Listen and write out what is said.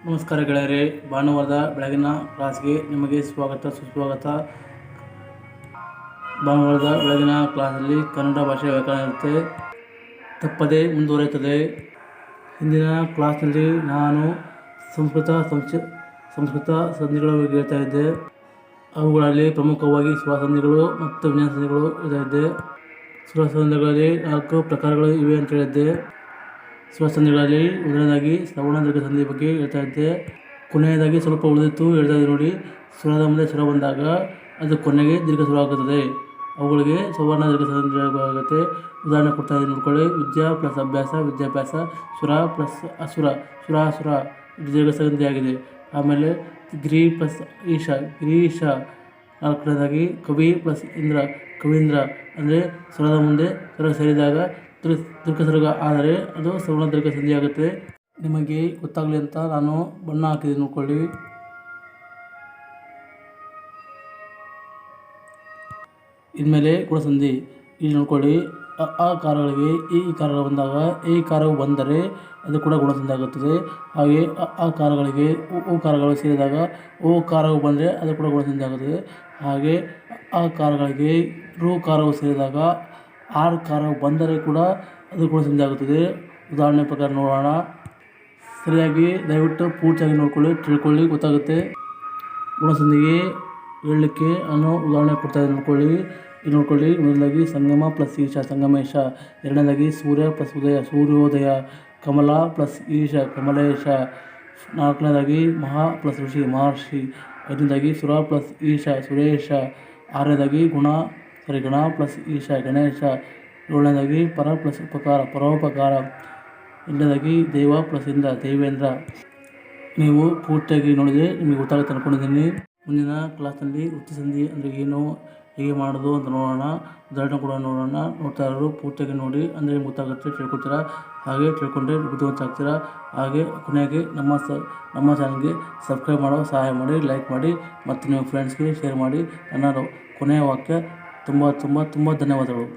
ನಮಸ್ಕಾರ ಗೆಳೆಯರೇ, ಭಾನುವಾರದ ಬೆಳಗಿನ ಕ್ಲಾಸ್ಗೆ ನಿಮಗೆ ಸ್ವಾಗತ ಸುಸ್ವಾಗತ. ಭಾನುವಾರದ ಬೆಳಗಿನ ಕ್ಲಾಸಲ್ಲಿ ಕನ್ನಡ ಭಾಷೆ ವ್ಯಾಕರಣ ಇರುತ್ತೆ, ತಪ್ಪದೇ ಮುಂದುವರಿಯುತ್ತದೆ. ಹಿಂದಿನ ಕ್ಲಾಸ್ನಲ್ಲಿ ನಾನು ಸಂಸ್ಕೃತ ಸಂಧಿಗಳ ಬಗ್ಗೆ ಹೇಳ್ತಾ ಇದ್ದೆ. ಅವುಗಳಲ್ಲಿ ಪ್ರಮುಖವಾಗಿ ಸ್ವರಸಂಧಿಗಳು ಮತ್ತು ವ್ಯಂಜನ ಸಂಧಿಗಳು ಹೇಳ್ತಾ ಇದ್ದೆ. ಸ್ವರಸಂಧಿಗಳಲ್ಲಿ 4 ಪ್ರಕಾರಗಳು ಇವೆ ಅಂತ ಹೇಳಿದ್ದೆ. ಸ್ವರಸಂಧಿಗಳಲ್ಲಿ ಮೊದಲನೇದಾಗಿ ಶ್ರವಣ ದೀರ್ಘ ಸಂಧಿ ಬಗ್ಗೆ ಹೇಳ್ತಾ ಇದ್ದೆ. ಕೊನೆಯದಾಗಿ ಸ್ವಲ್ಪ ಉಳಿದಿತ್ತು ಹೇಳ್ತಾ ಇದ್ದೆ ನೋಡಿ. ಸ್ವರದ ಮುಂದೆ ಸ್ವರ ಬಂದಾಗ ಅದು ಕೊನೆಗೆ ದೀರ್ಘ ಸ್ವರ ಆಗುತ್ತದೆ. ಅವುಗಳಿಗೆ ಸವರ್ಣ ದೀರ್ಘ ಸಂಧಿ ಆಗುತ್ತೆ. ಉದಾಹರಣೆ ಕೊಡ್ತಾ ಇದ್ದೀನಿ ನೋಡ್ಕೊಳ್ಳಿ. ವಿದ್ಯಾ ಪ್ಲಸ್ ಅಭ್ಯಾಸ, ವಿದ್ಯಾಭ್ಯಾಸ. ಸುರ ಪ್ಲಸ್ ಅಸುರ, ಸುರಾಸುರ, ಇದು ದೀರ್ಘ ಸಂಧಿ ಆಗಿದೆ. ಆಮೇಲೆ ಗಿರಿ ಪ್ಲಸ್ ಈಶ, ಗಿರೀಶ. ನಾಲ್ಕನೇದಾಗಿ ಕವಿ ಪ್ಲಸ್ ಇಂದ್ರ, ಕವೀಂದ್ರ. ಅಂದರೆ ಸ್ವರದ ಮುಂದೆ ಸ್ವರ ಸೇರಿದಾಗ ದೀರ್ಘ ಸ್ವರ ಆದರೆ ಅದು ಸವರ್ಣ ದೀರ್ಘ ಸಂಧಿ ಆಗುತ್ತೆ. ನಿಮಗೆ ಗೊತ್ತಾಗಲಿ ಅಂತ ನಾನು ಬಣ್ಣ ಹಾಕಿದ್ದೀನಿ ನೋಡ್ಕೊಳ್ಳಿ. ಇನ್ಮೇಲೆ ಗುಣಸಂಧಿ ಇಲ್ಲಿ ನೋಡ್ಕೊಳ್ಳಿ. ಆ ಕಾರಗಳಿಗೆ ಈ ಕಾರಗಳು ಬಂದಾಗ ಈ ಕಾರವು ಬಂದರೆ ಅದು ಕೂಡ ಗುಣಸಂಧಿ ಆಗುತ್ತದೆ. ಹಾಗೆ ಆ ಕಾರಗಳಿಗೆ ಉ ಕಾರಗಳು ಸೇರಿದಾಗ ಓ ಕಾರವು ಬಂದರೆ ಅದು ಕೂಡ ಗುಣಸಂಧಿ ಆಗುತ್ತದೆ. ಹಾಗೆ ಆ ಕಾರಗಳಿಗೆ ರು ಕಾರವು ಸೇರಿದಾಗ ಆರ್ ಕಾರವು ಬಂದರೆ ಕೂಡ ಅದು ಗುಣಸಂಧಿ ಆಗುತ್ತದೆ. ಉದಾಹರಣೆ ಪ್ರಕಾರ ನೋಡೋಣ. ಸರಿಯಾಗಿ ದಯವಿಟ್ಟು ಪೂರ್ತಿಯಾಗಿ ನೋಡ್ಕೊಳ್ಳಿ, ತಿಳ್ಕೊಳ್ಳಿ, ಗೊತ್ತಾಗುತ್ತೆ. ಗುಣಸಂಧಿಗೆ ಹೇಳಲಿಕ್ಕೆ ನಾನು ಉದಾಹರಣೆ ಕೊಡ್ತಾ ಇದ್ದೀನಿ ನೋಡ್ಕೊಳ್ಳಿ. ಇಲ್ಲಿ ನೋಡ್ಕೊಳ್ಳಿ. ಮೊದಲಾಗಿ ಸಂಗಮ ಪ್ಲಸ್ ಈಶ, ಸಂಗಮೇಶ. ಎರಡನೇದಾಗಿ ಸೂರ್ಯ ಪ್ಲಸ್ ಉದಯ, ಸೂರ್ಯೋದಯ. ಕಮಲ ಪ್ಲಸ್ ಈಶ, ಕಮಲೇಶ. ನಾಲ್ಕನೇದಾಗಿ ಮಹಾ ಪ್ಲಸ್ ಋಷಿ, ಮಹರ್ಷಿ. ಐದನೇದಾಗಿ ಸುರ ಪ್ಲಸ್ ಈಶ, ಸುರೇಶ. ಆರನೇದಾಗಿ ಗಣ ಪ್ಲಸ್ ಈಶ, ಗಣೇಶ. ಏಳನೇದಾಗಿ ಪರ ಪ್ಲಸ್ ಉಪಕಾರ, ಪರೋಪಕಾರ. ಎಂಟನೇದಾಗಿ ದೇವ ಪ್ಲಸ್ ಇಂದ್ರ, ದೇವೇಂದ್ರ. ನೀವು ಪೂರ್ತಿಯಾಗಿ ನೋಡಿದರೆ ನಿಮಗೆ ಗೊತ್ತಾಗುತ್ತೆ ಅಂದ್ಕೊಂಡಿದ್ದೀನಿ. ಮುಂದಿನ ಕ್ಲಾಸ್ನಲ್ಲಿ ವೃತ್ತಿಸಂಧಿ ಅಂದರೆ ಏನು, ಹೇಗೆ ಮಾಡೋದು ಅಂತ ನೋಡೋಣ. ಉದಾಹರಣೆ ಕೂಡ ನೋಡೋಣ. ನೋಡ್ತಾ ಇರೋರು ಪೂರ್ತಿಯಾಗಿ ನೋಡಿ, ಅಂದರೆ ನಿಮ್ಗೆ ಗೊತ್ತಾಗುತ್ತೆ, ತಿಳ್ಕೊತೀರಾ. ಹಾಗೆ ತಿಳ್ಕೊಂಡ್ರೆ ಬುದ್ಧಿವಂತ ಆಗ್ತೀರಾ. ಹಾಗೆ ಕೊನೆಗೆ ನಮ್ಮ ಚಾನಲ್ಗೆ ಸಬ್ಸ್ಕ್ರೈಬ್ ಮಾಡೋ ಸಹಾಯ ಮಾಡಿ, ಲೈಕ್ ಮಾಡಿ ಮತ್ತು ನಿಮ್ಮ ಫ್ರೆಂಡ್ಸ್ಗೆ ಶೇರ್ ಮಾಡಿ. ನನ್ನ ಕೊನೆಯ ವಾಕ್ಯ ತುಂಬ ತುಂಬ ತುಂಬ ಧನ್ಯವಾದಗಳು.